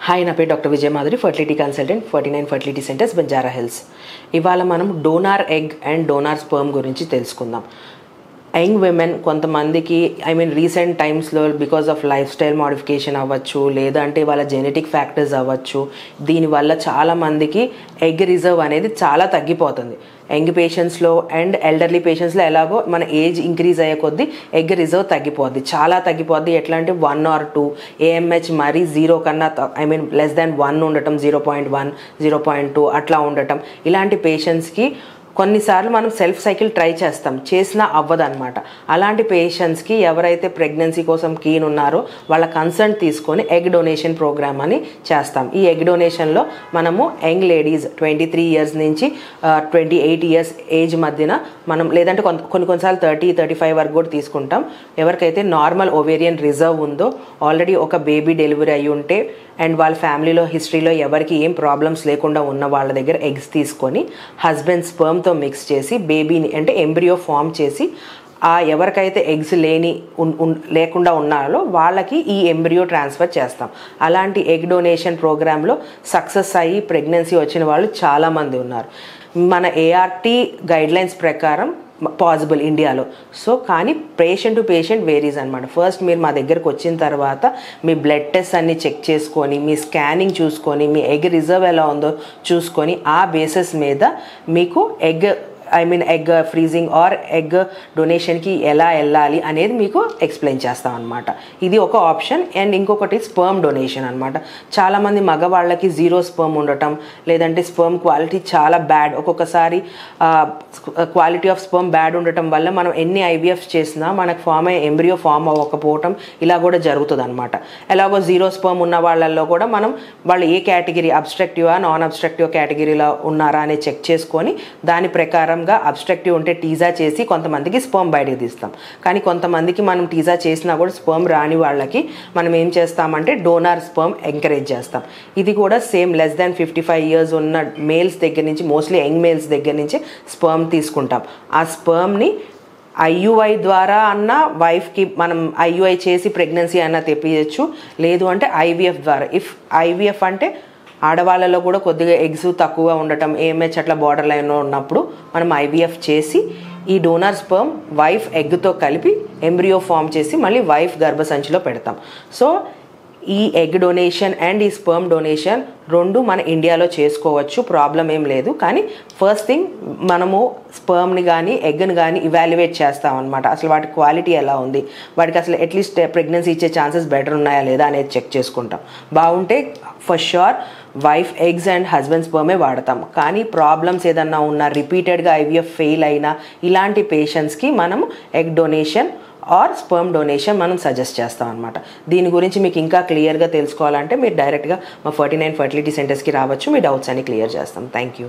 Hi, నా పేరు doctor Vijaya Madhuri, fertility consultant, 49 fertility centres, Banjara Hills. ఇవాళ మనం donor egg and donor sperm గురించి తెలుసుకుందాం. యంగ్ విమెన్ కొంతమందికి రీసెంట్ టైమ్స్లో because of life style modification అవ్వచ్చు, లేదంటే వాళ్ళ జెనెటిక్ ఫ్యాక్టర్స్ అవ్వచ్చు, దీనివల్ల చాలామందికి ఎగ్ రిజర్వ్ అనేది చాలా తగ్గిపోతుంది. యంగ్ పేషెంట్స్లో అండ్ ఎల్డర్లీ పేషెంట్స్లో ఎలాగో మన ఏజ్ ఇంక్రీజ్ అయ్యే కొద్దీ ఎగ్ రిజర్వ్ తగ్గిపోద్ది, చాలా తగ్గిపోద్ది. ఎట్లా అంటే 1 or 2 AMH మరీ 0 కన్నా లెస్ దాన్ 1 ఉండటం, 0.1, 0.2 అట్లా ఉండటం. ఇలాంటి పేషెంట్స్కి కొన్నిసార్లు మనం సెల్ఫ్ సైకిల్ ట్రై చేసినా అవ్వదన్నమాట. అలాంటి పేషెంట్స్కి ఎవరైతే ప్రెగ్నెన్సీ కోసం కీన్ ఉన్నారో వాళ్ళ కన్సర్న్ తీసుకొని ఎగ్ డొనేషన్ ప్రోగ్రామ్ అని చేస్తాం. ఈ ఎగ్ డొనేషన్లో మనము యంగ్ లేడీస్ 23 years నుంచి 28 years ఏజ్ మధ్యన మనం, లేదంటే కొన్నిసార్లు 30-35 వరకు కూడా తీసుకుంటాం. ఎవరికైతే నార్మల్ ఓవేరియన్ రిజర్వ్ ఉందో, ఆల్రెడీ ఒక బేబీ డెలివరీ అయ్యి ఉంటే అండ్ వాళ్ళ ఫ్యామిలీలో హిస్టరీలో ఎవరికి ఏం ప్రాబ్లమ్స్ లేకుండా ఉన్న వాళ్ళ దగ్గర ఎగ్స్ తీసుకొని హస్బెండ్ స్పర్మ్తో మిక్స్ చేసి బేబీని అంటే ఎంబ్రియో ఫామ్ చేసి ఎవరికైతే ఎగ్స్ లేకుండా ఉన్నారో వాళ్ళకి ఈ ఎంబ్రియో ట్రాన్స్ఫర్ చేస్తాం. అలాంటి ఎగ్ డొనేషన్ ప్రోగ్రాంలో సక్సెస్ అయ్యి ప్రెగ్నెన్సీ వచ్చిన వాళ్ళు చాలామంది ఉన్నారు. మన ART గైడ్లైన్స్ ప్రకారం పాసిబుల్ ఇండియాలో. సో కానీ పేషెంట్ టు పేషెంట్ వేరీస్ అనమాట. ఫస్ట్ మీరు మా దగ్గరకు వచ్చిన తర్వాత మీ బ్లడ్ టెస్ట్ అన్ని చెక్ చేసుకొని, మీ స్కానింగ్ చూసుకొని, మీ ఎగ్ రిజర్వ్ ఎలా ఉందో చూసుకొని, ఆ బేసిస్ మీద మీకు ఎగ్ ఫ్రీజింగ్ ఆర్ ఎగ్ డొనేషన్కి ఎలా వెళ్ళాలి అనేది మీకు ఎక్స్ప్లెయిన్ చేస్తాం అనమాట. ఇది ఒక ఆప్షన్. అండ్ ఇంకొకటి స్పర్మ్ డొనేషన్ అనమాట. చాలామంది మగవాళ్ళకి 0 స్పర్మ్ ఉండటం, లేదంటే స్పర్మ్ క్వాలిటీ చాలా బ్యాడ్, ఒక్కొక్కసారి క్వాలిటీ ఆఫ్ స్పర్మ్ బ్యాడ్ ఉండటం వల్ల మనం ఎన్ని IVF చేసినా మనకు ఎంబ్రియో ఫామ్ అవ్వకపోవటం ఇలా కూడా జరుగుతుంది అనమాట. ఎలాగో 0 స్పర్మ్ ఉన్న వాళ్ళల్లో కూడా మనం వాళ్ళు ఏ కేటగిరీ, అబ్స్ట్రక్టివా నాన్ అబ్స్ట్రక్టివ్ కేటగిరీలో ఉన్నారా అని చెక్ చేసుకొని దాని ప్రకారం అబ్స్ట్రక్టివ్ ఉంటే టీజా చేసి కొంతమందికి స్పర్మ్ బయటకు తీస్తాం. కానీ కొంతమందికి మనం టీజా చేసినా కూడా స్పర్మ్ రాని వాళ్ళకి మనం ఏం చేస్తామంటే డోనార్ స్పర్మ్ ఎంకరేజ్ చేస్తాం. ఇది కూడా సేమ్ లెస్ దాన్ 55 years ఉన్న మేల్స్ దగ్గర నుంచి, మోస్ట్లీ యంగ్ మేల్స్ దగ్గర నుంచి స్పర్మ్ తీసుకుంటాం. ఆ స్పర్మ్ని IUI ద్వారా అన్న వైఫ్కి మనం IUI చేసి ప్రెగ్నెన్సీ అన్న తెప్పించచ్చు, లేదు అంటే IVF ద్వారా. IVF అంటే ఆడవాళ్ళలో కూడా కొద్దిగా ఎగ్స్ తక్కువ ఉండటం, AMH అట్లా బార్డర్ లైన్లో ఉన్నప్పుడు మనం IVF చేసి ఈ డోనార్ స్పర్మ్ వైఫ్ ఎగ్తో కలిపి ఎంబ్రియో ఫామ్ చేసి మళ్ళీ వైఫ్ గర్భసంచిలో పెడతాం. సో ఈ ఎగ్ డొనేషన్ అండ్ ఈ స్పర్మ్ డొనేషన్ రెండు మన ఇండియాలో చేసుకోవచ్చు, ప్రాబ్లం ఏం లేదు. కానీ ఫస్ట్ థింగ్ మనము స్పర్మ్ని కానీ ఎగ్ని కానీ ఇవాల్యుయేట్ చేస్తాం అనమాట. అసలు వాటి క్వాలిటీ ఎలా ఉంది, వాటికి అసలు అట్లీస్ట్ ప్రెగ్నెన్సీ ఇచ్చే ఛాన్సెస్ బెటర్ ఉన్నాయా లేదా అనేది చెక్ చేసుకుంటాం. బాగుంటే for sure wife eggs and husband స్పర్మే వాడతాం. కానీ ప్రాబ్లమ్స్ ఏదన్నా ఉన్నా, రిపీటెడ్గా IVF ఫెయిల్ అయినా ఇలాంటి పేషెంట్స్కి మనం egg donation or sperm donation మనం సజెస్ట్ చేస్తాం అనమాట. దీని గురించి మీకు ఇంకా క్లియర్గా తెలుసుకోవాలంటే మీరు డైరెక్ట్గా మా 49 ఫర్టిలిటీ సెంటర్స్కి రావచ్చు, మీ డౌట్స్ అన్ని క్లియర్ చేస్తాం. Thank you.